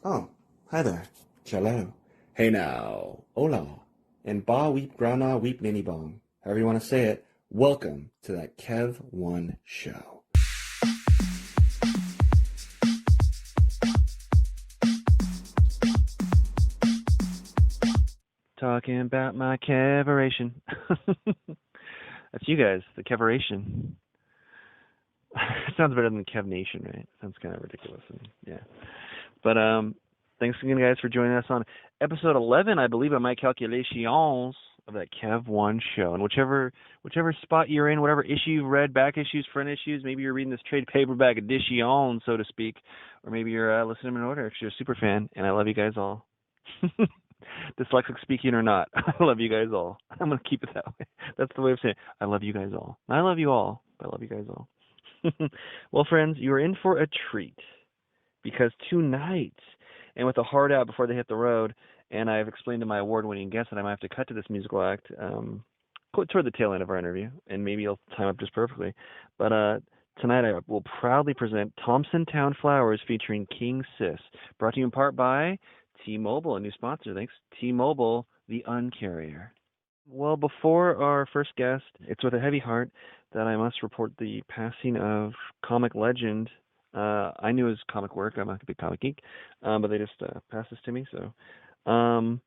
Oh, hi there. Cello. Hey now. Hola. And ba weep grana weep ninny bong. However you want to say it. Welcome to that Kev1 show. Talking about my keveration. That's you guys, the keveration. It sounds better than Kev Nation, right? Sounds kind of ridiculous. Yeah. But thanks again, guys, for joining us on episode 11, I believe, of my calculations of that Kev1 show. And whichever spot you're in, whatever issue you've read, back issues, front issues, maybe you're reading this trade paperback edition, so to speak, or maybe you're listening in order if you're a super fan. And I love you guys all. Dyslexic speaking or not, I love you guys all. I'm going to keep it that way. That's the way of saying it. I love you guys all. I love you all, but I love you guys all. Well, friends, you're in for a treat because tonight, and with a hard out before they hit the road, and I've explained to my award-winning guest that I might have to cut to this musical act toward the tail end of our interview, and maybe it'll time up just perfectly. But tonight I will proudly present Thompson Town Flowers featuring King Sis, brought to you in part by T-Mobile, a new sponsor. Thanks, T-Mobile, the Uncarrier. Well, before our first guest, it's with a heavy heart that I must report the passing of comic legend. I knew his comic work. I'm not a big comic geek, but they just passed this to me. So a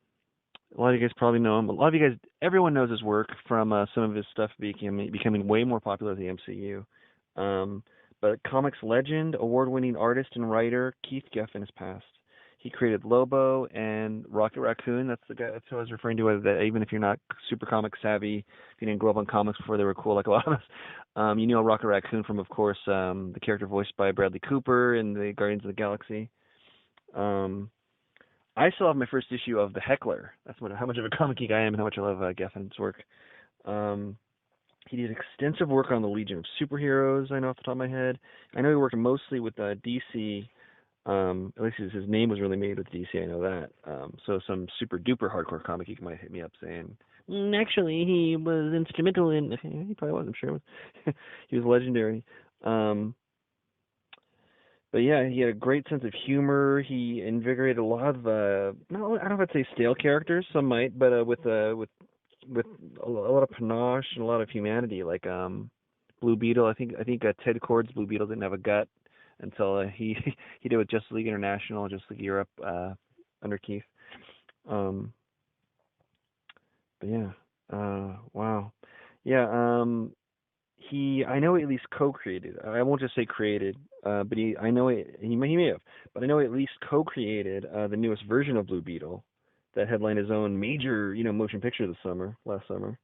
lot of you guys probably know him. A lot of you guys, everyone knows his work from some of his stuff becoming way more popular with the MCU. But comics legend, award-winning artist and writer Keith Giffen has passed. He created Lobo and Rocket Raccoon. That's the guy. That's who I was referring to. That even if you're not super comic savvy, if you didn't grow up on comics before they were cool, like a lot of us, you know Rocket Raccoon from, of course, the character voiced by Bradley Cooper in the Guardians of the Galaxy. I still have my first issue of The Heckler. That's how much of a comic geek I am and how much I love Geffen's work. He did extensive work on the Legion of Superheroes. I know off the top of my head. I know he worked mostly with DC. At least his name was really made with DC, I know that. So some super duper hardcore comic geek might hit me up saying, actually, he was instrumental in. He probably was, I'm sure. He was legendary. But yeah, he had a great sense of humor. He invigorated a lot of no, I don't know if I'd say stale characters. Some might, but with a lot of panache and a lot of humanity, like Blue Beetle. I think Ted Kord's Blue Beetle didn't have a gut until he he did with Justice League International, Justice League Europe under Keith. But yeah, wow, yeah. I know he at least co-created. I won't just say created, but he may have, but I know he at least co-created the newest version of Blue Beetle that headlined his own major motion picture last summer.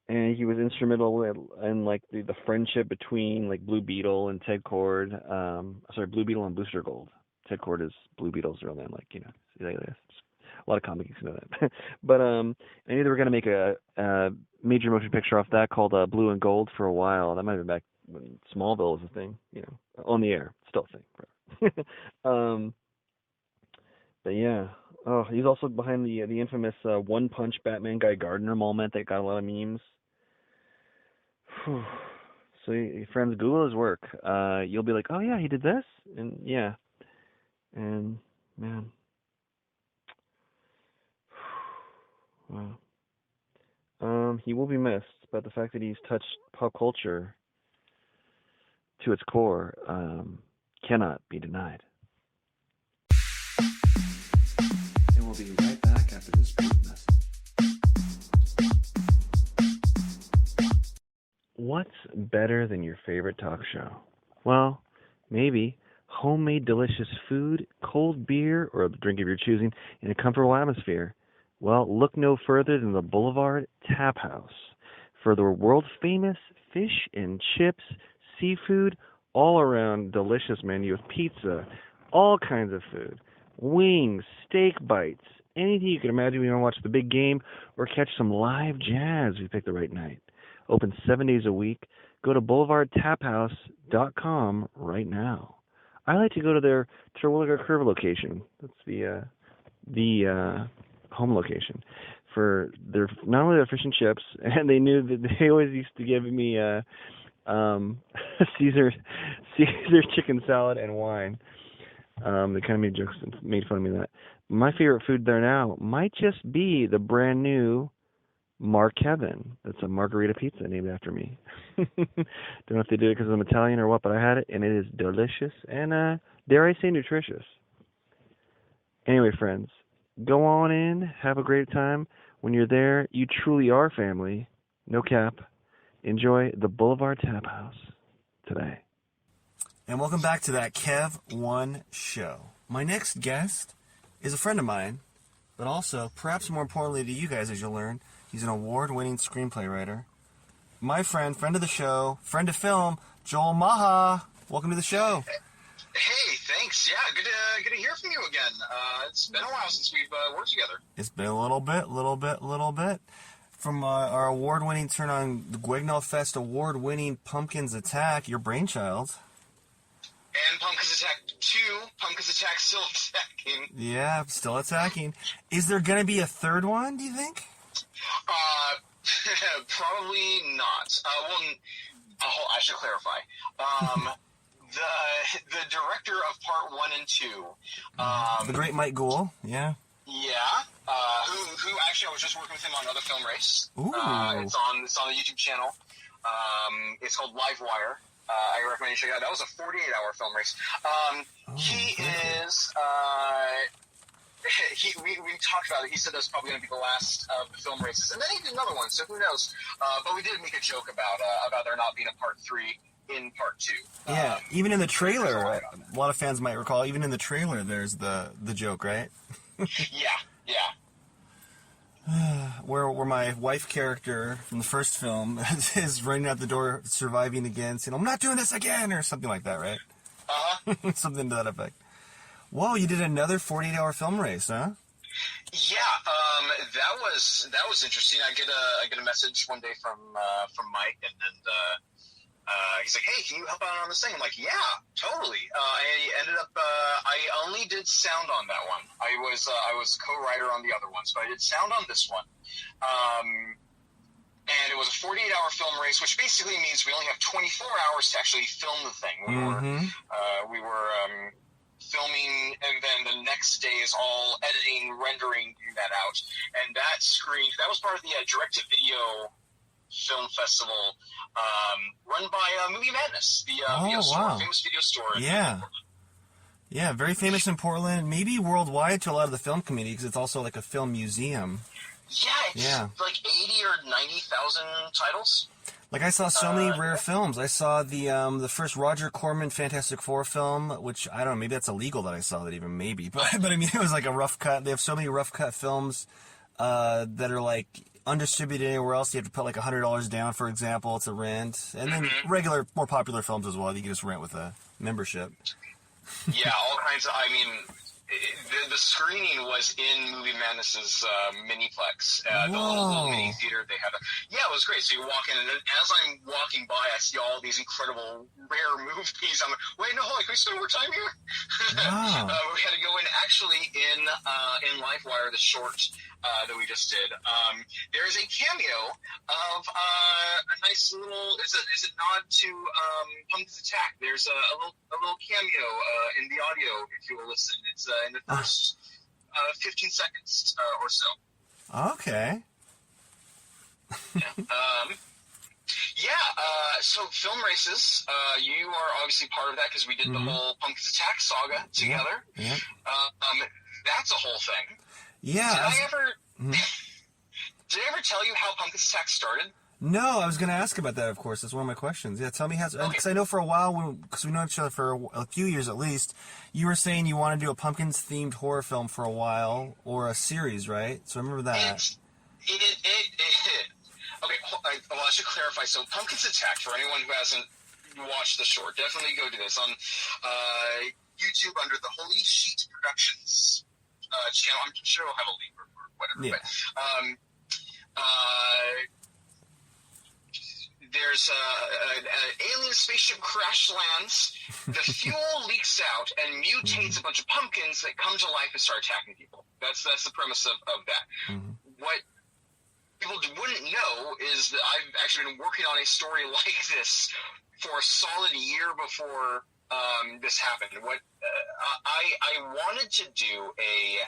And he was instrumental in like the friendship between like Blue Beetle and Ted Kord. Blue Beetle and Booster Gold. Ted Kord is Blue Beetle's real name. A lot of comic geeks know that. But I knew they were going to make a major motion picture off that called Blue and Gold for a while. That might have been back when Smallville was a thing, on the air, still a thing. But yeah. Oh, he's also behind the infamous One Punch Batman Guy Gardner moment that got a lot of memes. Whew. So, friends, Google his work. You'll be like, oh yeah, he did this, and yeah, and man, wow. He will be missed, but the fact that he's touched pop culture to its core cannot be denied. And we'll be right back after this brief message. What's better than your favorite talk show? Well, maybe homemade delicious food, cold beer, or a drink of your choosing in a comfortable atmosphere. Well, look no further than the Boulevard Tap House for the world-famous fish and chips, seafood, all-around delicious menu with pizza, all kinds of food, wings, steak bites, anything you can imagine when you want to watch the big game or catch some live jazz if you pick the right night. Open 7 days a week. Go to boulevardtaphouse.com right now. I like to go to their Terwilliger Curve location. That's the home location for their not only their fish and chips, and they knew that they always used to give me Caesar chicken salad and wine. They kind of made jokes and made fun of me that. My favorite food there now might just be the brand new Mark Kevin. That's a margarita pizza named after me. Don't know if they did it because I'm Italian or what, but I had it, and it is delicious and, dare I say, nutritious. Anyway, friends, go on in, have a great time. When you're there, you truly are family. No cap. Enjoy the Boulevard Tap House today. And welcome back to that Kev 1 show. My next guest is a friend of mine, but also, perhaps more importantly to you guys as you'll learn, he's an award-winning screenplay writer. My friend of the show, friend of film, Joel Macha. Welcome to the show. Hey, thanks. Yeah, good to hear from you again. It's been a while since we've worked together. It's been a little bit. From our award-winning turn on the Guignol Fest award-winning Pumpkins Attack, your brainchild. And Pumpkins Attack 2, Pumpkins Attack still attacking. Yeah, still attacking. Is there going to be a third one, do you think? Probably not. I should clarify. The director of Part 1 and 2. The great Mike Gould, yeah. Yeah. Who actually, I was just working with him on another film race. Ooh. It's on the YouTube channel. It's called Livewire. I recommend you check it out. That was a 48-hour film race. We talked about it. He said that's probably going to be the last of the film races, and then he did another one. So who knows? But we did make a joke about there not being a part 3 in part 2. Yeah, even in the trailer, a lot of fans might recall. Even in the trailer, there's the joke, right? Yeah. Where my wife character from the first film is running out the door, surviving again, saying, "I'm not doing this again," or something like that, right? Something to that effect. Whoa, you did another 48-hour film race, huh? Yeah, that was interesting. I get a message one day from Mike, and he's like, "Hey, can you help out on this thing?" I'm like, "Yeah, totally." I ended up I only did sound on that one. I was co-writer on the other ones, but I did sound on this one. And it was a 48-hour film race, which basically means we only have 24 hours to actually film the thing. We were filming, and then the next day is all editing, rendering, getting that out. And that was part of the direct-to-video film festival run by Movie Madness, the video store, famous video store. Yeah, very famous in Portland, maybe worldwide to a lot of the film community, because it's also like a film museum. Yeah, it's like 80 or 90,000 titles. Like, I saw so many rare films. I saw the first Roger Corman Fantastic Four film, which, I don't know, maybe that's illegal that I saw that even, maybe. But I mean, it was like a rough cut. They have so many rough cut films that are, like, undistributed anywhere else. You have to put, like, $100 down, for example, to rent. And then regular, more popular films as well. You can just rent with a membership. Yeah, all kinds of, I mean... The screening was in Movie Madness's miniplex, the little mini theater they had. Yeah, it was great. So you walk in, and as I'm walking by, I see all these incredible, rare movies. I'm like, wait, no, hold on, can we spend more time here? Wow. We had to go in, actually, in Livewire, the short that we just did. There is a cameo of a nice little, it's a nod to Pumpkins Attack. There's a little cameo in the audio, if you will listen. It's in the first 15 seconds or so. Okay. So film races, you are obviously part of that because we did the whole Pumpkins Attack saga together. Yeah. That's a whole thing. Yeah. Did I ever tell you how Pumpkins Attack started? No, I was going to ask about that, of course. That's one of my questions. Yeah, tell me how... Because I know for a while, because we know each other for a few years at least, you were saying you want to do a Pumpkins-themed horror film for a while, or a series, right? So I remember that. Okay, well, I should clarify. So Pumpkins Attack, for anyone who hasn't watched the short, definitely go do this. On YouTube under the Holy Sheet Productions channel. I'm sure I'll have a link or whatever. Yeah. But, there's an alien spaceship crash lands, the fuel leaks out and mutates a bunch of pumpkins that come to life and start attacking people. That's the premise of that. What people wouldn't know is that I've actually been working on a story like this for a solid year before this happened. What I I wanted to do a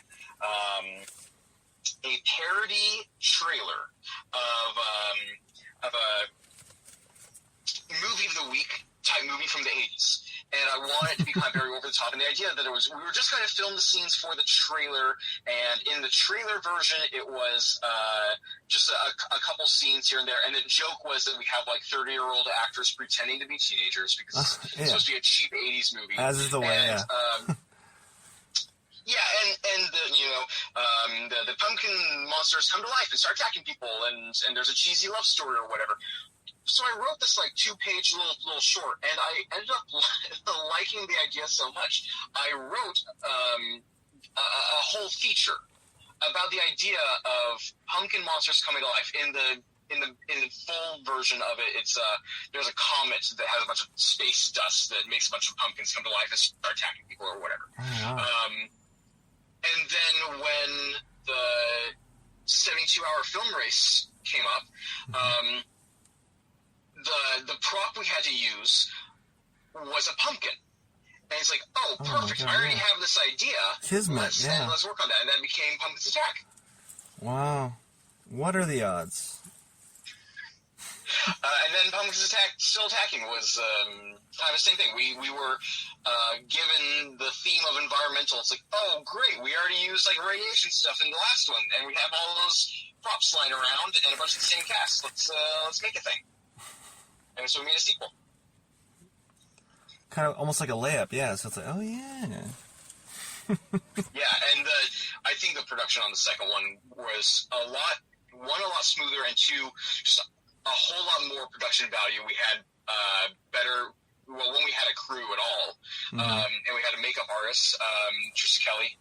parody trailer of a movie of the week type movie from the 80s. And I wanted it to be kind of very over the top. And the idea that we were just going to film the scenes for the trailer. And in the trailer version, it was just a couple scenes here and there. And the joke was that we have like 30-year-old actors pretending to be teenagers because it's supposed to be a cheap 80s movie. As is the way, yeah, and the pumpkin monsters come to life and start attacking people, and there's a cheesy love story or whatever. So I wrote this like 2-page little short, and I ended up liking the idea so much. I wrote a whole feature about the idea of pumpkin monsters coming to life. In the full version of it, it's there's a comet that has a bunch of space dust that makes a bunch of pumpkins come to life and start attacking people or whatever. Oh, wow. And then when the 72-hour film race came up, the prop we had to use was a pumpkin. And it's like, perfect. God, I already have this idea. Kismet, let's work on that. And that became Pumpkins Attack. Wow. What are the odds? And then Pumpkins Attack, Still Attacking was kind of the same thing. We were given the theme of environmental. It's like, great, we already used like radiation stuff in the last one, and we have all those props lying around and a bunch of the same cast. Let's make a thing. And so we made a sequel. Kind of almost like a layup, yeah. So it's like, yeah. Yeah, and I think the production on the second one was a lot smoother, and two, just a whole lot more production value. We had when we had a crew at all, and we had a makeup artist, Trisha Kelly.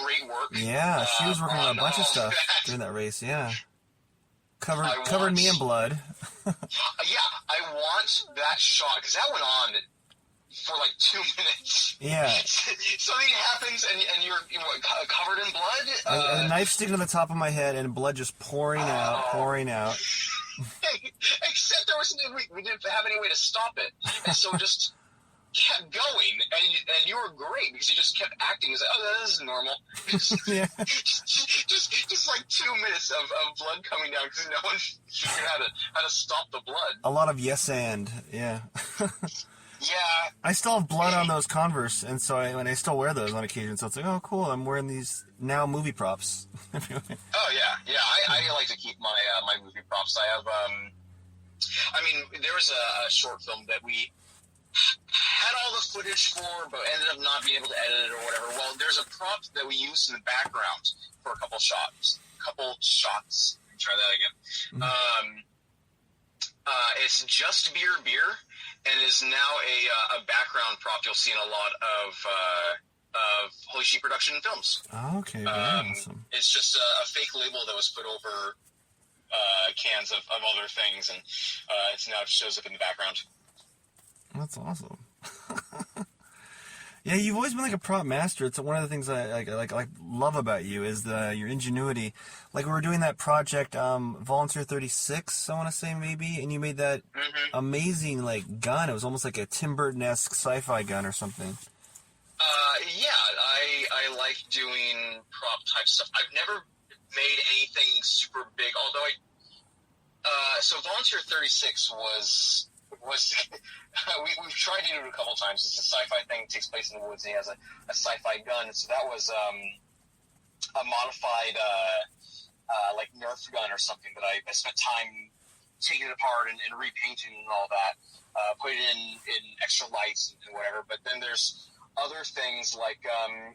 Great work. Yeah, she was working on a bunch of stuff during that race, yeah. Covered me in blood. Yeah, I want that shot, because that went on for like 2 minutes. Yeah. Something happens, and you're covered in blood. A knife sticking to the top of my head, and blood just pouring out. Except we didn't have any way to stop it, and so just kept going, and you were great because you just kept acting. It's like, this is normal. Yeah. just like 2 minutes of blood coming down because no one figured how to stop the blood. A lot of yes and, yeah. Yeah. I still have blood on those Converse, and so I still wear those on occasion. So it's like, cool, I'm wearing these now movie props. Oh yeah. I like to keep my my movie props. I have there was a short film that we had all the footage for, but ended up not being able to edit it or whatever. Well, there's a prop that we used in the background for a couple shots. Try that again. It's Just Beer, and is now a background prop you'll see in a lot of Holy Sheep production films. Okay, very awesome. It's just a fake label that was put over cans of other things, and it now shows up in the background. That's awesome. Yeah, you've always been like a prop master. It's one of the things I love about you is your ingenuity. Like we were doing that project, Volunteer 36, I want to say maybe, and you made that amazing like gun. It was almost like a Tim Burton-esque sci-fi gun or something. I like doing prop type stuff. I've never made anything super big, although so Volunteer 36 was we've tried to do it a couple times. It's a sci-fi thing. It takes place in the woods, and he has a sci-fi gun. And so that was a modified like Nerf gun or something that I spent time taking it apart and repainting and all that. Put it in extra lights and whatever. But then there's other things like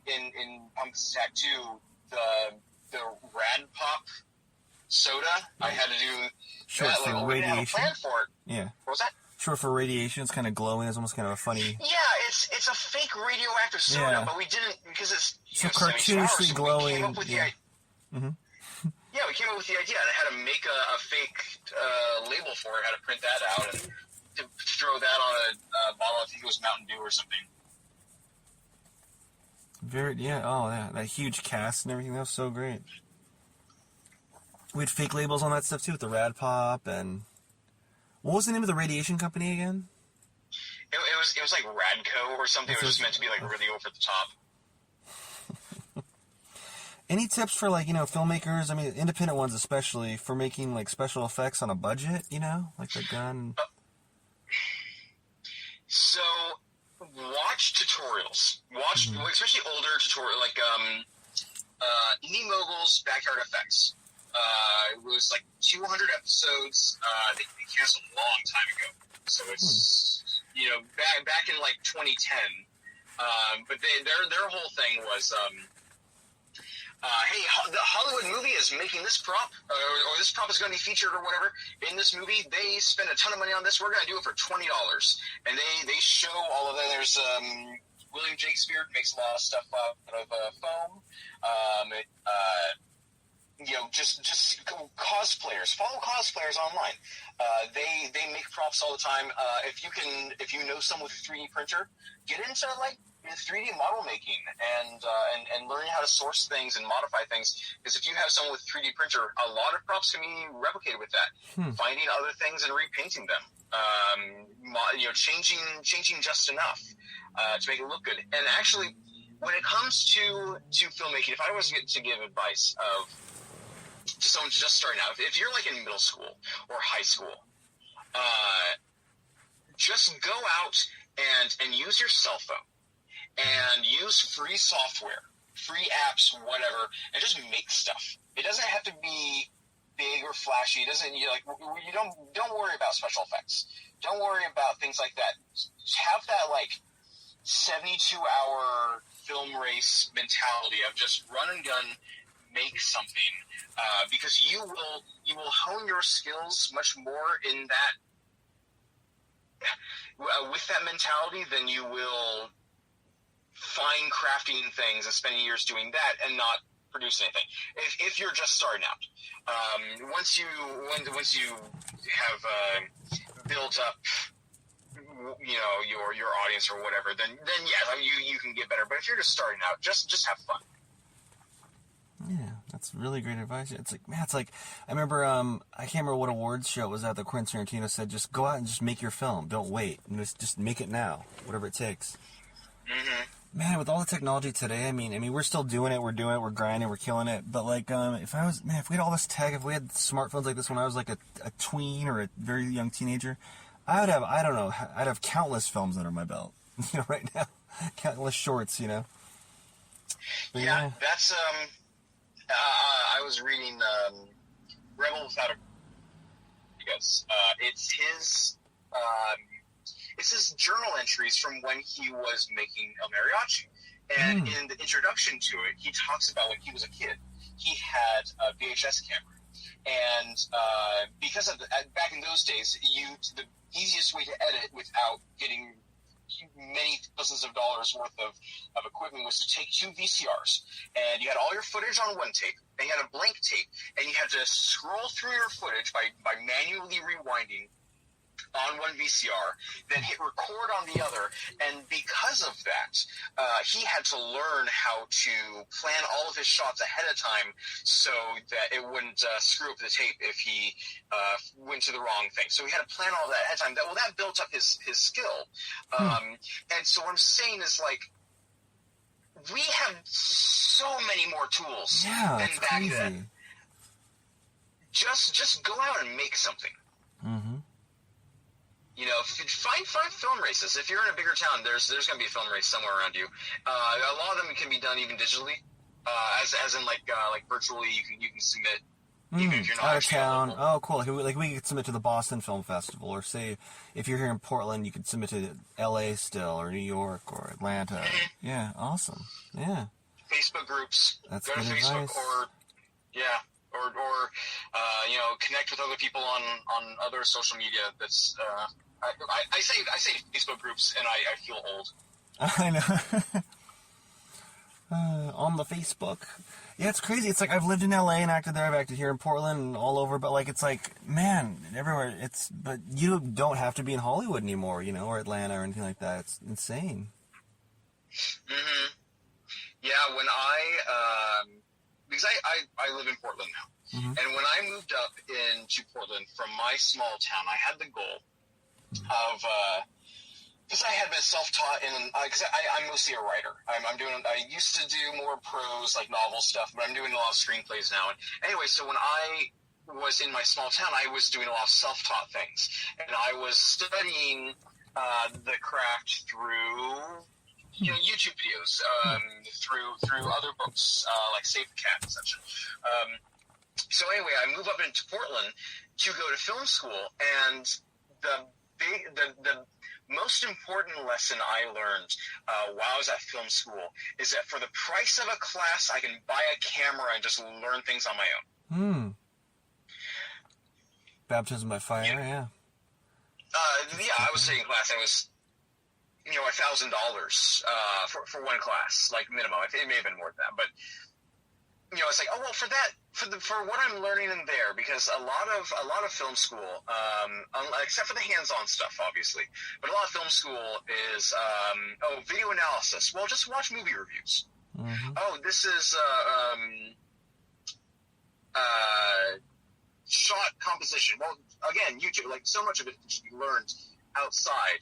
in Pumpkins Attack 2, the Rad Pop soda. I had to do short that. for Like, we didn't have a radiation. plan for it. Yeah. What was that? Short for radiation. It's kind of glowing. It's almost kind of a funny. Yeah, it's a fake radioactive soda, but we didn't because it's so cartoonishly glowing. We came up with we came up with the idea, and I had to make a fake label for it. I had to print that out and to throw that on a bottle. I think it was Mountain Dew or something. That huge cast and everything. That was so great. We had fake labels on that stuff too with the Rad Pop and what was the name of the radiation company again? It was like Radco or something. It was just meant to be like really over the top. Any tips for, like, filmmakers, I mean, independent ones especially, for making, like, special effects on a budget, like the gun? So, watch tutorials. Watch, especially older tutorials, like, Indie Mogul's Backyard Effects. It was like 200 episodes. They canceled a long time ago. So it's, back in like 2010. But their whole thing was, hey, the Hollywood movie is making this prop, or this prop is going to be featured or whatever in this movie. They spend a ton of money on this. We're going to do it for $20. And they show all of that. There's William Shakespeare makes a lot of stuff out of foam. Just cosplayers. Follow cosplayers online. They make props all the time. If you know someone with a 3D printer, get into like 3D model making and learning how to source things and modify things. Because if you have someone with 3D printer, a lot of props can be replicated with that. Finding other things and repainting them. Changing just enough to make it look good. And actually, when it comes to filmmaking, if I was to give advice to someone just starting out, if you're like in middle school or high school, just go out and use your cell phone and use free software, free apps, whatever, and just make stuff. It doesn't have to be big or flashy. It doesn't, don't worry about special effects. Don't worry about things like that. Have that like 72-hour film race mentality of just run and gun, make something, because you will hone your skills much more in that with that mentality than you will fine crafting things and spending years doing that and not produce anything. If you're just starting out, once you have built up, your audience or whatever, then yeah, you can get better. But if you're just starting out, just have fun. Yeah, that's really great advice. It's like, I remember, I can't remember what awards show it was at that Quentin Tarantino said, just go out and just make your film. Don't wait. And just make it now, whatever it takes. Mm-hmm. Man, with all the technology today, I mean, we're still doing it. We're doing it. We're grinding. We're killing it. But like, if we had all this tech, if we had smartphones like this when I was like a tween or a very young teenager, I'd have countless films under my belt. Right now, countless shorts. But, yeah, that's I was reading Rebel Without a because it's his journal entries from when he was making El Mariachi. And in the introduction to it, he talks about when he was a kid, he had a VHS camera. And because of back in those days, the easiest way to edit without getting many thousands of dollars worth of equipment was to take 2 VCRs. And you had all your footage on one tape, and you had a blank tape, and you had to scroll through your footage by manually rewinding on one VCR, then hit record on the other, and because of that, he had to learn how to plan all of his shots ahead of time so that it wouldn't screw up the tape if he went to the wrong thing. So he had to plan all that ahead of time. That built up his skill. And so what I'm saying is, like, we have so many more tools than back then. Just go out and make something. Mm-hmm. Find film races. If you're in a bigger town, there's going to be a film race somewhere around you. A lot of them can be done even digitally, as in like virtually. You can submit even if you're not out of actually town. local. Oh, cool. Like we could submit to the Boston Film Festival, or say if you're here in Portland, you could submit to L.A. still, or New York, or Atlanta. Mm-hmm. Yeah, awesome. Yeah. Facebook groups. That's go good to Facebook advice. or connect with other people on other social media. That's I say Facebook groups, and I feel old. I know. On the Facebook. Yeah, it's crazy. It's like I've lived in LA and acted there. I've acted here in Portland and all over. But like, it's like, man, everywhere. But you don't have to be in Hollywood anymore, or Atlanta or anything like that. It's insane. Mm-hmm. Yeah, when because I live in Portland now, mm-hmm. and when I moved up into Portland from my small town, I had the goal of because I had been self-taught, and because I'm mostly a writer. I used to do more prose, like novel stuff, but I'm doing a lot of screenplays now. And anyway, so when I was in my small town, I was doing a lot of self-taught things, and I was studying the craft through YouTube videos, through other books like Save the Cat and such. So anyway, I moved up into Portland to go to film school, and the most important lesson I learned while I was at film school is that for the price of a class, I can buy a camera and just learn things on my own. Baptism by fire, yeah. I was taking class. I was, $1,000 for one class, like minimum. It may have been more than that, but it's like, oh well, for what I'm learning in there, because a lot of film school, except for the hands-on stuff, obviously, but a lot of film school is video analysis. Well, just watch movie reviews. Mm-hmm. Oh, this is shot composition. Well, again, YouTube, like so much of it should be learned outside,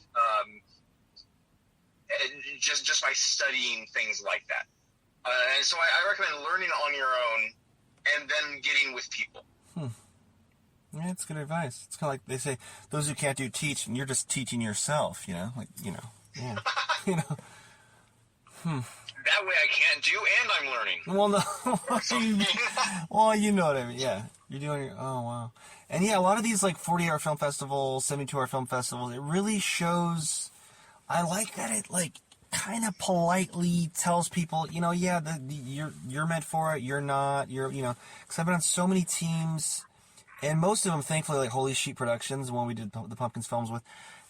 just by studying things like that. And so I recommend learning on your own and then getting with people. Yeah, it's good advice. It's kind of like they say, those who can't do teach, and you're just teaching yourself, yeah. That way I can't do, and I'm learning. Well, no. Well, you know what I mean, yeah. You're doing your, oh, wow. And yeah, a lot of these, like, 40-hour film festivals, 72-hour film festivals, it really shows, I like that it, like, kind of politely tells people, you're meant for it, you're not, because I've been on so many teams, and most of them, thankfully, like Holy Sheep Productions, the one we did the Pumpkins films with,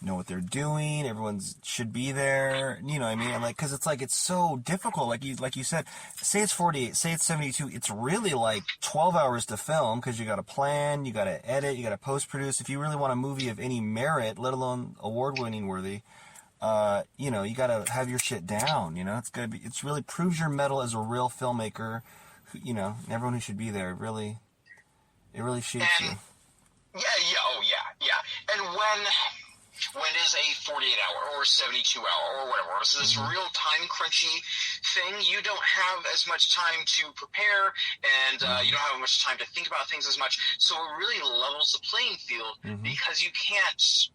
know what they're doing, everyone should be there, you know what I mean, and like, because it's so difficult, like you said, say it's 48, say it's 72, it's really like 12 hours to film, because you got to plan, you got to edit, you got to post-produce, if you really want a movie of any merit, let alone award-winning worthy, you gotta have your shit down, it's really proves your mettle as a real filmmaker, and everyone who should be there, it really shapes you. Yeah. And when is a 48-hour or 72-hour or whatever, so this real time crunchy thing, you don't have as much time to prepare, and you don't have much time to think about things as much, so it really levels the playing field, because you can't,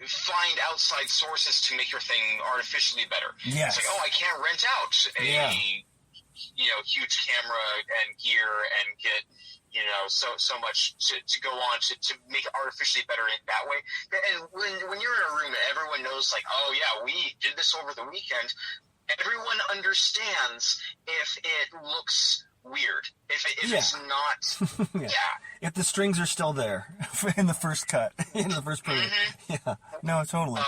find outside sources to make your thing artificially better. Yes. It's like, I can't rent out a huge camera and gear and get so much to go on to make it artificially better in that way. And when you're in a room and everyone knows, like, oh yeah, we did this over the weekend, everyone understands if it looks weird, if it's not, if the strings are still there in the first cut, in the first period. Yeah, no, totally.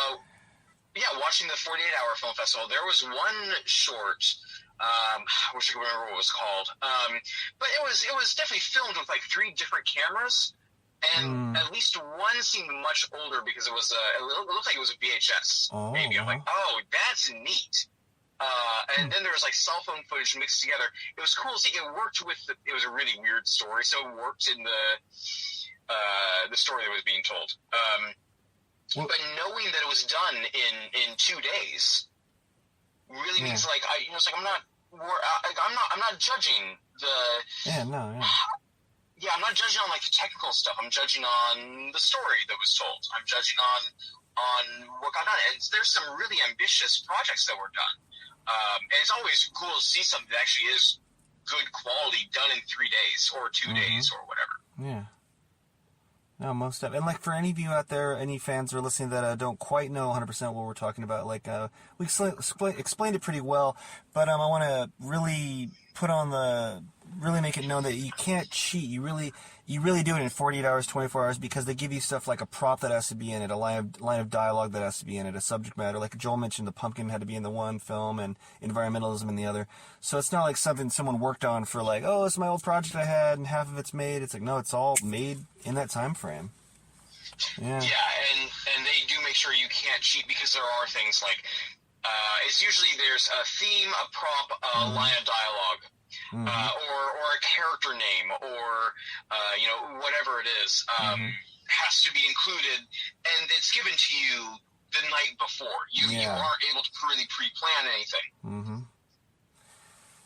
Watching the 48-hour film festival, there was one short, I wish I could remember what it was called, but it was definitely filmed with like 3 different cameras, and at least one seemed much older because it looked like it was a VHS, maybe. I'm like, oh, that's neat. And then there was like cell phone footage mixed together. It was cool to see. It worked it was a really weird story, so it worked in the story that was being told. But knowing that it was done in 2 days really means like I'm not judging the. I'm not judging on like the technical stuff. I'm judging on the story that was told. I'm judging on what got done. And there's some really ambitious projects that were done. And it's always cool to see something that actually is good quality done in 3 days or 2 days or whatever. Yeah. No, most of it. And like for any of you out there, any fans who are listening that don't quite know 100% what we're talking about, like we explained it pretty well, but I want to really really make it known that you can't cheat. You really do it in 48 hours, 24 hours, because they give you stuff like a prop that has to be in it, a line of dialogue that has to be in it, a subject matter. Like Joel mentioned, the pumpkin had to be in the one film and environmentalism in the other. So it's not like something someone worked on for like, oh, it's my old project I had and half of it's made. It's like, no, it's all made in that time frame. Yeah. Yeah, and they do make sure you can't cheat, because there are things like, it's usually there's a theme, a prop, a line of dialogue. Or a character name, or whatever it is. has to be included, and it's given to you the night before. You aren't able to really pre-plan anything. Mm-hmm.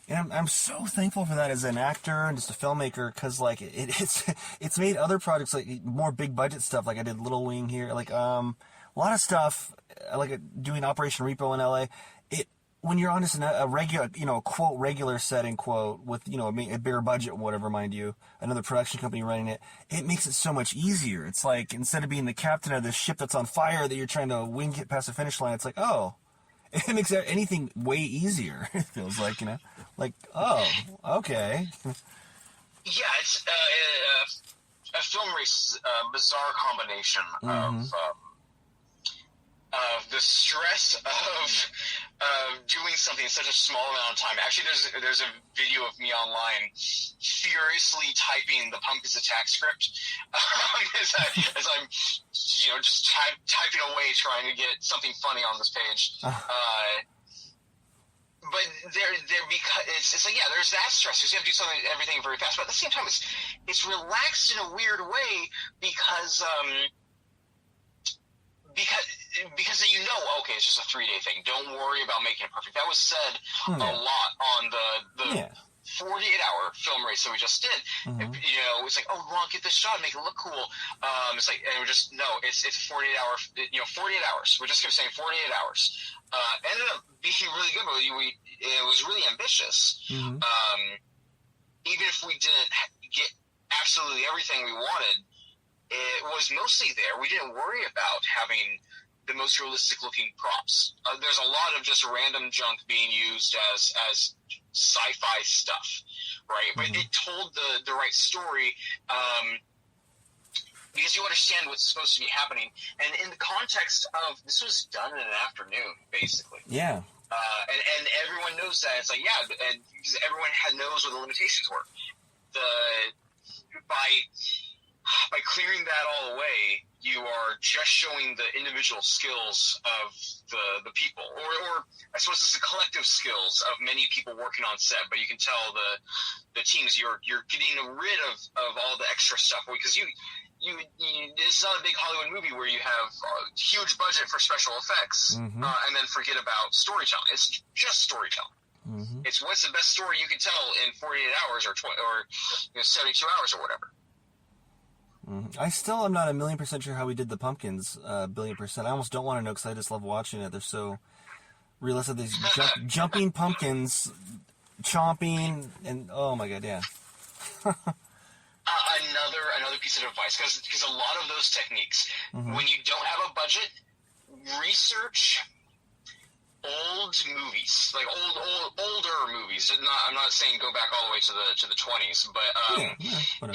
And I'm so thankful for that as an actor and just a filmmaker, because like it's made other projects, like more big budget stuff. Like I did Little Wing here, like a lot of stuff, like doing Operation Repo in LA. When you're on just a regular, quote, regular setting, quote, with, a bigger budget, whatever, mind you, another production company running it, it makes it so much easier. It's like, instead of being the captain of the ship that's on fire that you're trying to wing it past the finish line, it's like, oh, it makes anything way easier, it feels like, like, oh, okay. Yeah, it's, a film race is a bizarre combination of the stress of doing something in such a small amount of time. Actually, there's a video of me online furiously typing the Pumpkins Attack script as I'm just typing away trying to get something funny on this page. But because it's like, yeah, there's that stress. You have to do everything very fast, but at the same time, it's relaxed in a weird way because okay, it's just a 3-day thing. Don't worry about making it perfect. That was said a lot on the 48-hour film race that we just did. Mm-hmm. It's like, oh, we want to get this shot, make it look cool. It's like, and we're just, no, it's 48 hours. 48 hours. We're just going to say 48 hours. Ended up being really good, but it was really ambitious. Mm-hmm. Even if we didn't get absolutely everything we wanted, it was mostly there. We didn't worry about having the most realistic looking props. There's a lot of just random junk being used as sci-fi stuff, right? Mm-hmm. But it told the right story because you understand what's supposed to be happening. And in the context of, this was done in an afternoon, basically. Yeah. And everyone knows that. It's like, yeah, and because everyone knows what the limitations were. By clearing that all away, you are just showing the individual skills of the people, or I suppose it's the collective skills of many people working on set. But you can tell the teams you're getting rid of all the extra stuff, because you it's not a big Hollywood movie where you have a huge budget for special effects and then forget about storytelling. It's just storytelling. Mm-hmm. It's what's the best story you can tell in 48 hours or 72 hours or whatever. I still am not 1,000,000% sure how we did the pumpkins, 1,000,000,000%. I almost don't want to know because I just love watching it. They're so realistic. These jumping pumpkins, chomping, and oh my god, yeah. Another piece of advice, because a lot of those techniques, when you don't have a budget, research old movies, like older movies. I'm not saying go back all the way to the 20s, but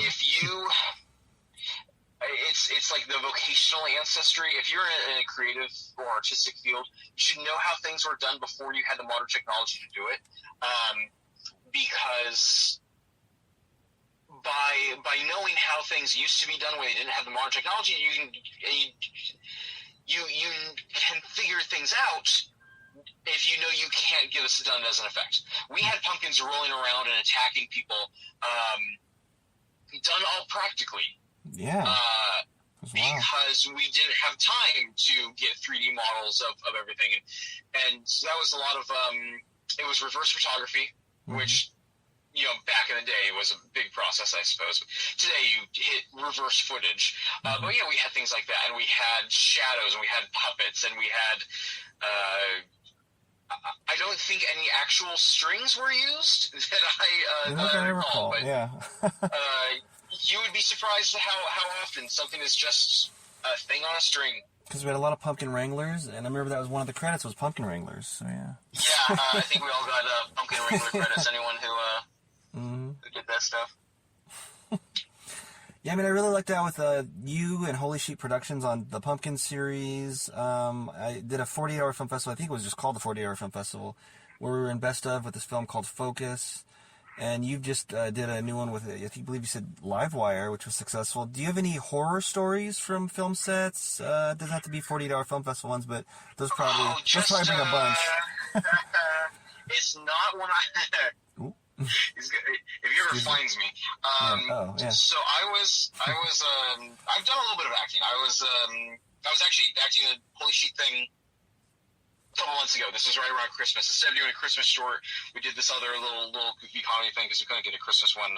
if you. It's like the vocational ancestry. If you're in a creative or artistic field, you should know how things were done before you had the modern technology to do it. Because by knowing how things used to be done when they didn't have the modern technology, you can figure things out. If you know you can't get this done as an effect. We had pumpkins rolling around and attacking people, done all practically. Yeah. Because we didn't have time to get 3D models of everything. And so that was a lot of, it was reverse photography, which, back in the day was a big process, I suppose. But today you hit reverse footage. But yeah, we had things like that. And we had shadows, and we had puppets, and we had, I don't think any actual strings were used that I recall. But, yeah. you would be surprised at how often something is just a thing on a string. Because we had a lot of Pumpkin Wranglers, and I remember that was one of the credits was Pumpkin Wranglers. So yeah. Yeah, I think we all got Pumpkin Wrangler credits. Anyone who did that stuff. Yeah, I mean, I really lucked out with you and Holy Sheep Productions on the Pumpkin series. I did a 48-hour film festival. I think it was just called the 48-hour film festival, where we were in Best Of with this film called Focus. And you just did a new one with, I believe you said Livewire, which was successful. Do you have any horror stories from film sets? It doesn't have to be 48-hour film festival ones, but those probably bring a bunch. It's not one He's good. If he ever finds me. Yeah. So I've done a little bit of acting. I was actually acting in a Holy Sheet thing a couple months ago. This was right around Christmas. Instead of doing a Christmas short, we did this other little goofy comedy thing because we couldn't get a Christmas one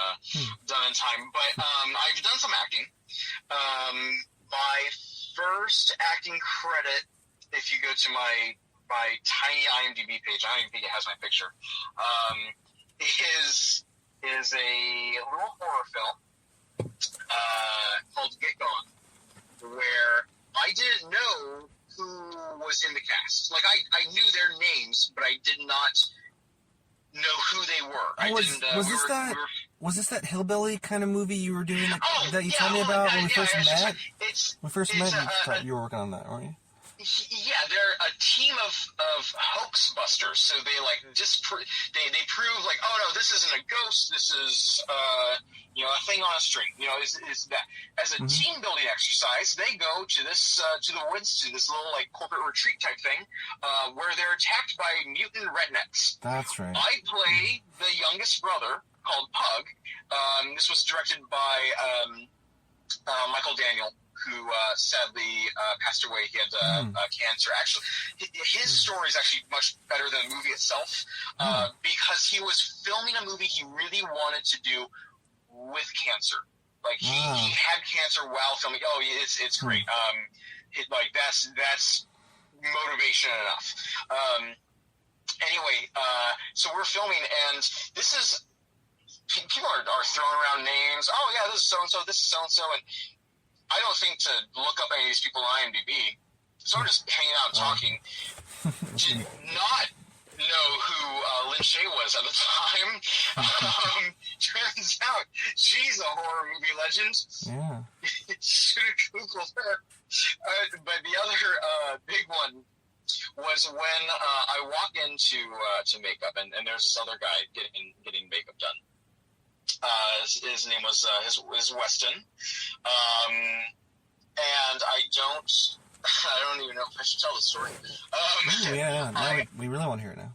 done in time. But I've done some acting. My first acting credit, if you go to my tiny IMDb page, I don't even think it has my picture, is a little horror film called Get Gone, where I didn't know who was in the cast. Like, I knew their names, but I did not know who they were. Was this that hillbilly kind of movie you were doing that you told me about when we first met? You were working on that, weren't you? Yeah, they're a team of hoax busters. So they they prove like, oh no, this isn't a ghost. This is a thing on a string. Is that as a team building exercise? They go to this to the woods, to this little like corporate retreat type thing, where they're attacked by mutant rednecks. That's right. I play the youngest brother called Pug. This was directed by Michael Daniel, who sadly passed away. He had cancer. Actually, his story is actually much better than the movie itself, because he was filming a movie he really wanted to do with cancer. Like he had cancer while filming. Oh, it's great. That's motivation enough. Anyway, so we're filming, and this is people are throwing around names. Oh yeah, this is so and so. This is so and so, and I don't think to look up any of these people on IMDb. So we're just hanging out talking. Did not know who Lynn Shay was at the time. Turns out she's a horror movie legend. Yeah. Should have Googled her. But the other big one was when I walk into to makeup, and there's this other guy getting makeup done. His name was his Weston, and I don't even know if I should tell the story. We really want to hear it now.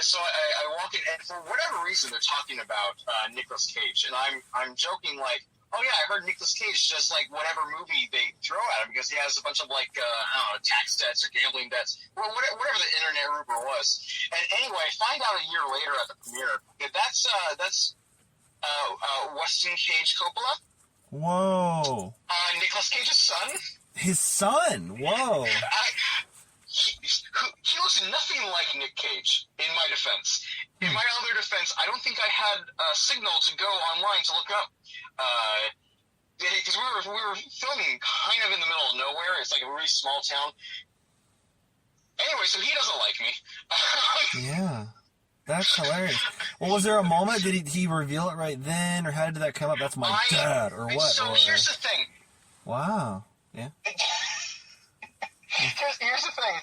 So I walk in, and for whatever reason, they're talking about Nic Cage, and I'm joking like, oh yeah, I heard Nic Cage does like whatever movie they throw at him because he has a bunch of like I don't know, tax debts or gambling debts, well whatever the internet rumor was. And anyway, I find out a year later at the premiere that that's Weston Cage Coppola. Whoa. Nicolas Cage's son. His son. Whoa. He looks nothing like Nic Cage, in my defense. In my other defense, I don't think I had a signal to go online to look up. Because we were filming kind of in the middle of nowhere. It's like a really small town. Anyway, so he doesn't like me. Yeah. That's hilarious. Well, was there a moment? Did he reveal it right then? Or how did that come up? That's my dad, or what? So here's the thing. Wow. Yeah. Here's the thing.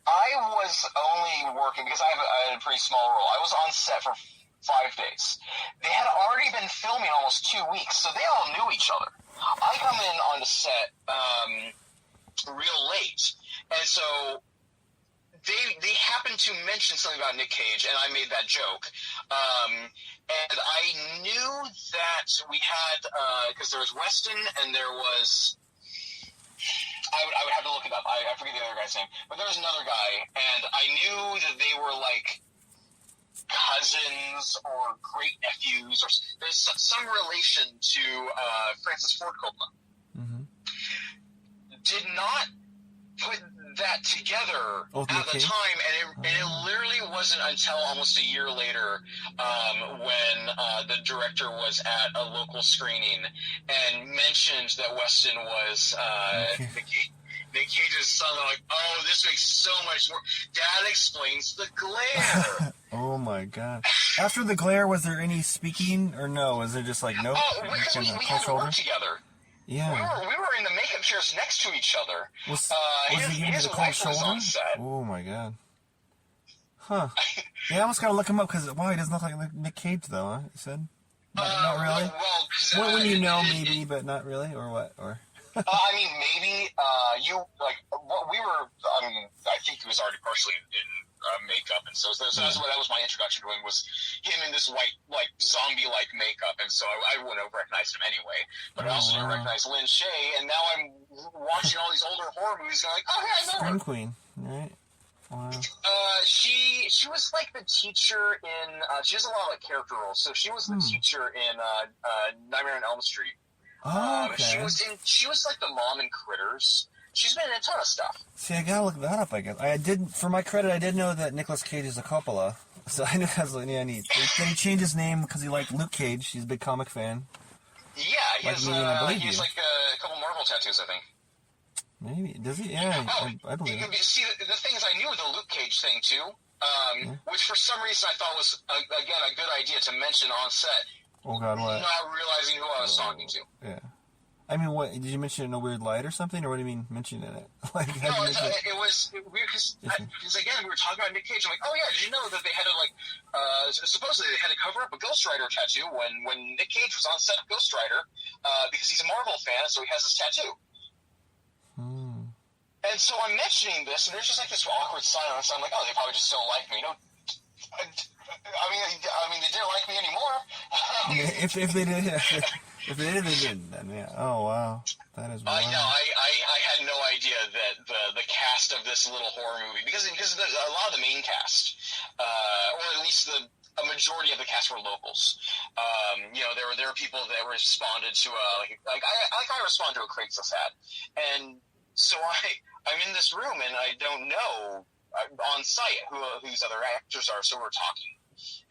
I was only working because I had a pretty small role. I was on set for 5 days. They had already been filming almost 2 weeks, so they all knew each other. I come in on the set real late, and so they happened to mention something about Nic Cage, and I made that joke. And I knew that we had because there was Weston and there was. I would have to look it up. I forget the other guy's name. But there was another guy, and I knew that they were like cousins or great nephews, or there's some relation to Francis Ford Coppola. Mm-hmm. Did not put that together at the time, and it literally wasn't until almost a year later when the director was at a local screening and mentioned that Weston was Nic Cage's son. They're like, oh, this makes so much more. Dad explains the glare. Oh my god! After the glare, was there any speaking or no? Was it just like nope? Oh, because we had to work together. Yeah. We were in the makeup chairs next to each other. Was he giving you the cold shoulder? Oh my god. Huh. Yeah, I almost gotta look him up because he doesn't look like Nic Cage though. Huh? You said not really. Well, when you know maybe, but not really, or what? Or. I mean, maybe you like what we were. I mean, I think he was already partially in makeup, and so that was my introduction to him, was him in this white, like, zombie-like makeup, and so I wouldn't have recognized him anyway. But I also didn't recognize Lin Shaye, and now I'm watching all these older horror movies, going like, oh yeah, I know her. Scream Queen, right? Wow. She was like the teacher in. She does a lot of like character roles, so she was the teacher in Nightmare on Elm Street. Oh, okay. She was like the mom in Critters. She's been in a ton of stuff. See, I gotta look that up, I guess. I did, for my credit, I did know that Nicolas Cage is a Coppola. So I knew that was, yeah, neat. Then he changed his name because he liked Luke Cage. He's a big comic fan. Yeah, he has like a couple Marvel tattoos, I think. Maybe. Does he? Yeah, I believe it. See, the things I knew with the Luke Cage thing, too, which for some reason I thought was, again, a good idea to mention on set. Oh, God, what? Not realizing who I was talking to. Yeah. I mean, what, did you mention it in a weird light or something, or what do you mean mentioning it? Like, no, it was weird because again, we were talking about Nic Cage. I'm like, oh yeah, did you know that they had to supposedly they had to cover up a Ghost Rider tattoo when Nic Cage was on set of Ghost Rider because he's a Marvel fan, so he has this tattoo. And so I'm mentioning this, and there's just like this awkward silence. I'm like, oh, they probably just don't like me. No, I mean, they didn't like me anymore. If they did, if they did, they didn't. Then yeah. Oh wow, that is. Wild. I know. I had no idea that the cast of this little horror movie, because a lot of the main cast, or at least a majority of the cast were locals. There were people that responded to I respond to a Craigslist ad, and so I'm in this room and I don't know on site who these other actors are, so we're talking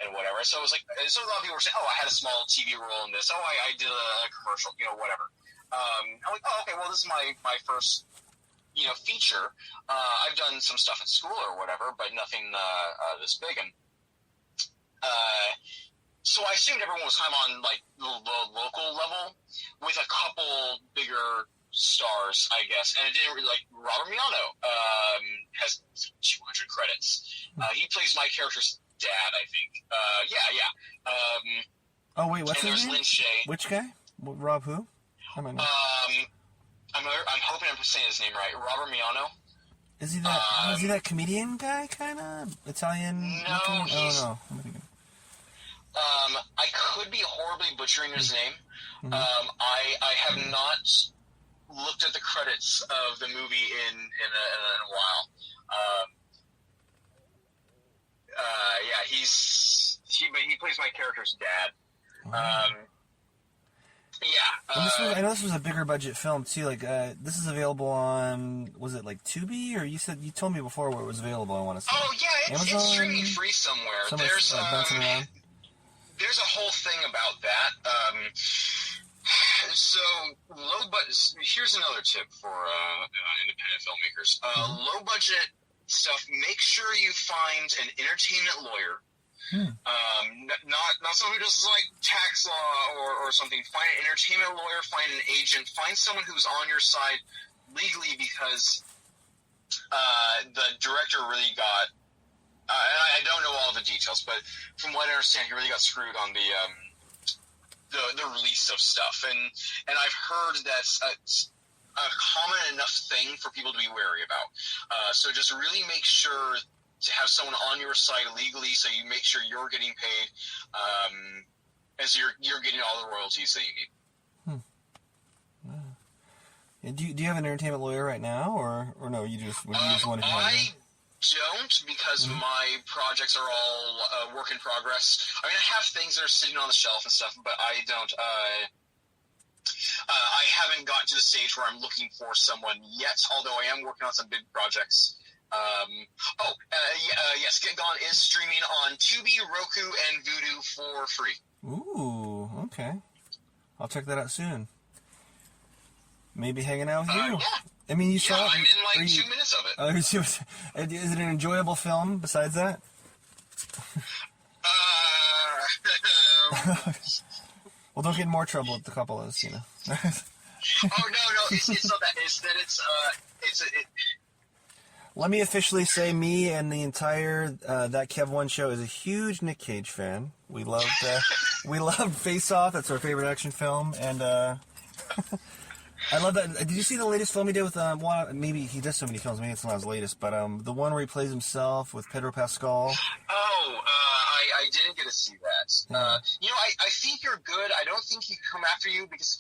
and whatever. So it was like, so a lot of people were saying, oh, I had a small TV role in this. Oh, I did a commercial, whatever. I'm like, oh, okay, well, this is my first, feature. I've done some stuff at school or whatever, but nothing this big. And so I assumed everyone was kind of on like the local level with a couple bigger stars, I guess, and it didn't really, like, Robert Miano has 200 credits. He plays my character's dad, I think. Oh wait, what's his name? Lin Shaye. Which guy? Rob who? I might know. I'm hoping I'm saying his name right. Robert Miano. Is he that comedian guy, kind of Italian? No, he's. Oh no. I could be horribly butchering his name. I have not looked at the credits of the movie in a while. He plays my character's dad. I know this was a bigger budget film too. Like, this is available on, was it like Tubi, or you told me before where it was available? I want to say. Oh yeah, it's streaming free somewhere. There's bouncing around. There's a whole thing about that. So low budget. Here's another tip for independent filmmakers. Low budget stuff. Make sure you find an entertainment lawyer. Not someone who does like tax law or something. Find an entertainment lawyer. Find an agent. Find someone who's on your side legally, because the director really got. I don't know all the details, but from what I understand, he really got screwed on the release of stuff, and I've heard that's a common enough thing for people to be wary about. So just really make sure to have someone on your side legally, so you make sure you're getting paid, as you're getting all the royalties that you need. Yeah, do you have an entertainment lawyer right now, or no? You just wanted to have I don't, because my projects are all work in progress. I mean, I have things that are sitting on the shelf and stuff, but I don't. I haven't gotten to the stage where I'm looking for someone yet, although I am working on some big projects. Yes, Get Gone is streaming on Tubi, Roku, and Vudu for free. Ooh, okay. I'll check that out soon. Maybe hanging out with you. Yeah. I mean, you saw. I'm in like 2 minutes of it. Is it an enjoyable film besides that? Well, don't get in more trouble with the Coppolas, Oh no, it's not that. It's that it's. Let me officially say, me and the entire That Kev One show is a huge Nic Cage fan. We loved Face Off. That's our favorite action film, and I love that. Did you see the latest film he did with maybe he does so many films, maybe it's not his latest, but the one where he plays himself with Pedro Pascal? Oh, I didn't get to see that. Yeah. I think you're good. I don't think he'd come after you because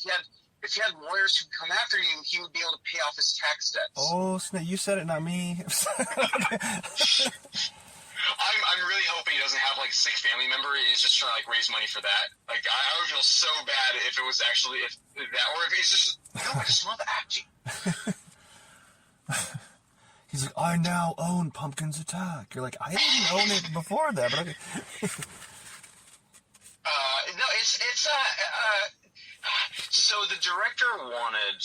if he had lawyers who come after you, he would be able to pay off his tax debts. Oh, snap, you said it, not me. I'm really hoping he doesn't have like a sick family member and he's just trying to like raise money for that. Like I would feel so bad if it was actually if that, or if he's just I just love acting. He's like, I now own Pumpkin's Attack. You're like, I didn't own it before that, but okay. No, it's so the director wanted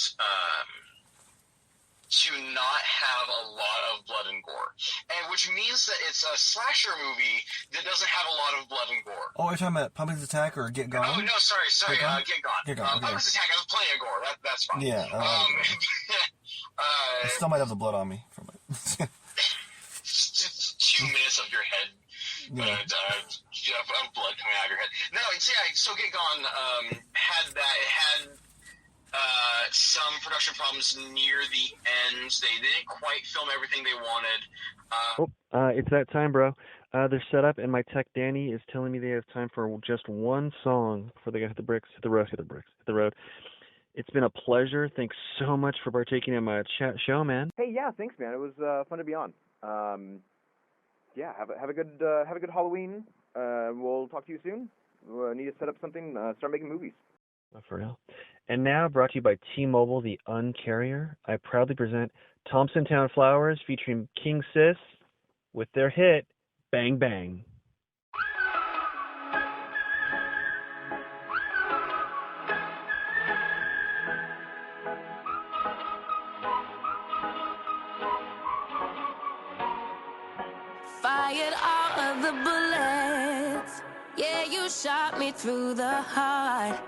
to not have a lot of blood and gore, and which means that it's a slasher movie that doesn't have a lot of blood and gore. Oh, you're talking about Pumpkin's Attack or Get Gone? Oh no, sorry, Get Gone. Get Gone. Get Gone. Okay. Pumpkin's Attack has plenty of gore. That's fine. Yeah. I still might have the blood on me from it. Just 2 minutes of your head. Yeah. Of blood coming out of your head. No, so Get Gone had that. It had some production problems near the end. They didn't quite film everything they wanted. It's that time, bro. They're set up, and my tech Danny is telling me they have time for just one song before they hit the bricks, hit the road. It's been a pleasure. Thanks so much for partaking in my chat show, man. Hey, yeah, thanks, man. It was fun to be on. Yeah, have a good Halloween. We'll talk to you soon. We need to set up something. Start making movies. For real. And now, brought to you by T-Mobile, the Uncarrier, I proudly present Thompsontown Flowers featuring King Sis with their hit, Bang Bang. Fired all of the bullets. Yeah, you shot me through the heart.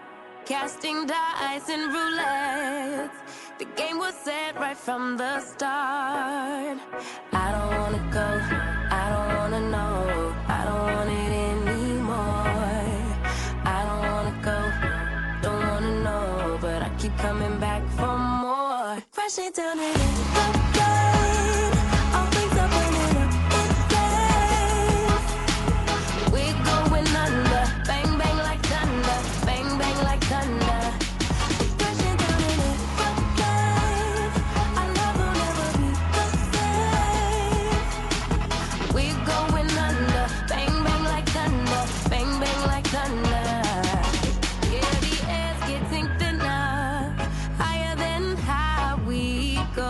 Casting dice and roulette. The game was set right from the start. I don't wanna go, I don't wanna know, I don't want it anymore. I don't wanna go, don't wanna know, but I keep coming back for more. Crashing down in the rain, all things are burning up in flames. We're going under, bang bang like thunder, bang bang like thunder. Crashing down in the rain, our love will never be the same. We're going under, bang bang like thunder, bang bang like thunder. Yeah, the air's getting thinner, higher than high we go.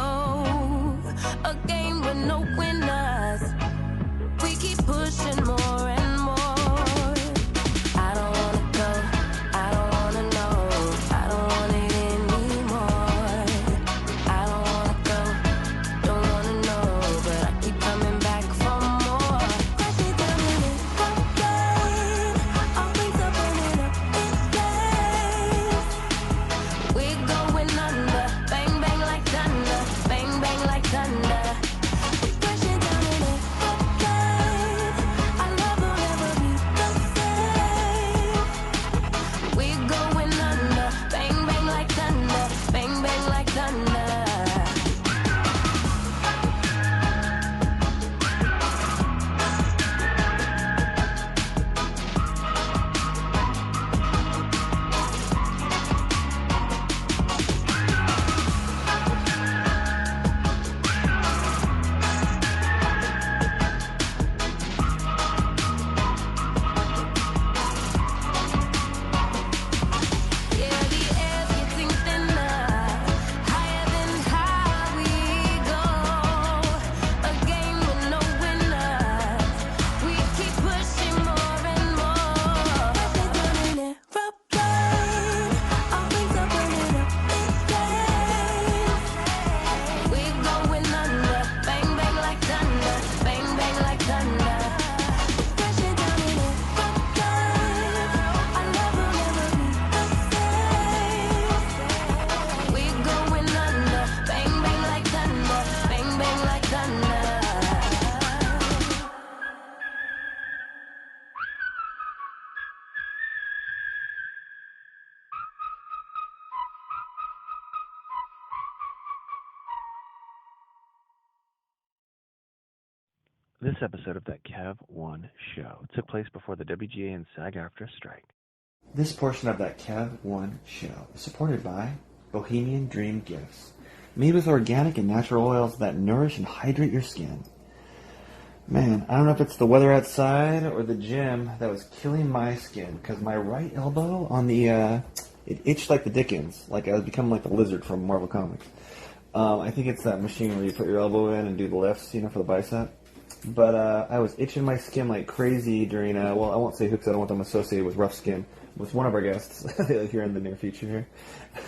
This episode of That Kev One Show took place before the WGA and SAG-AFTRA strike. This portion of That Kev One Show is supported by Bohemian Dream Gifts, made with organic and natural oils that nourish and hydrate your skin. Man, I don't know if it's the weather outside or the gym that was killing my skin, because my right elbow on the, it itched like the Dickens, like I was becoming like the lizard from Marvel Comics. I think it's that machine where you put your elbow in and do the lifts, you know, for the bicep. But I was itching my skin like crazy during, well, I won't say who because I don't want them associated with rough skin, with one of our guests here in the near future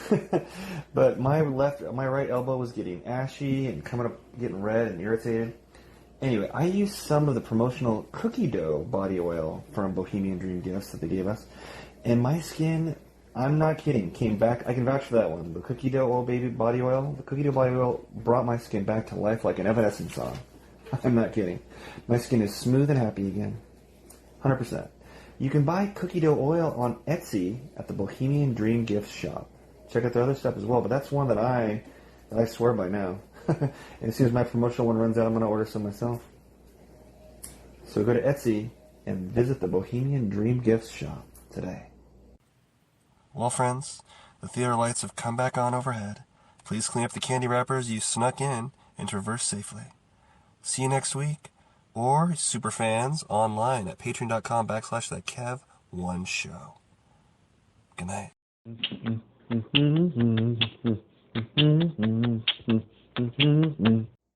here. But my right elbow was getting ashy and coming up, getting red and irritated. Anyway, I used some of the promotional cookie dough body oil from Bohemian Dream Gifts that they gave us, and my skin, I'm not kidding, came back. I can vouch for that one. The cookie dough oil baby body oil, the cookie dough body oil brought my skin back to life like an Evanescence song. I'm not kidding. My skin is smooth and happy again. 100%. You can buy cookie dough oil on Etsy at the Bohemian Dream Gifts shop. Check out their other stuff as well, but that's one that I swear by now. And as soon as my promotional one runs out, I'm going to order some myself. So go to Etsy and visit the Bohemian Dream Gifts shop today. Well, friends, the theater lights have come back on overhead. Please clean up the candy wrappers you snuck in and traverse safely. See you next week, or superfans online at patreon.com/thatkev1show. Good night.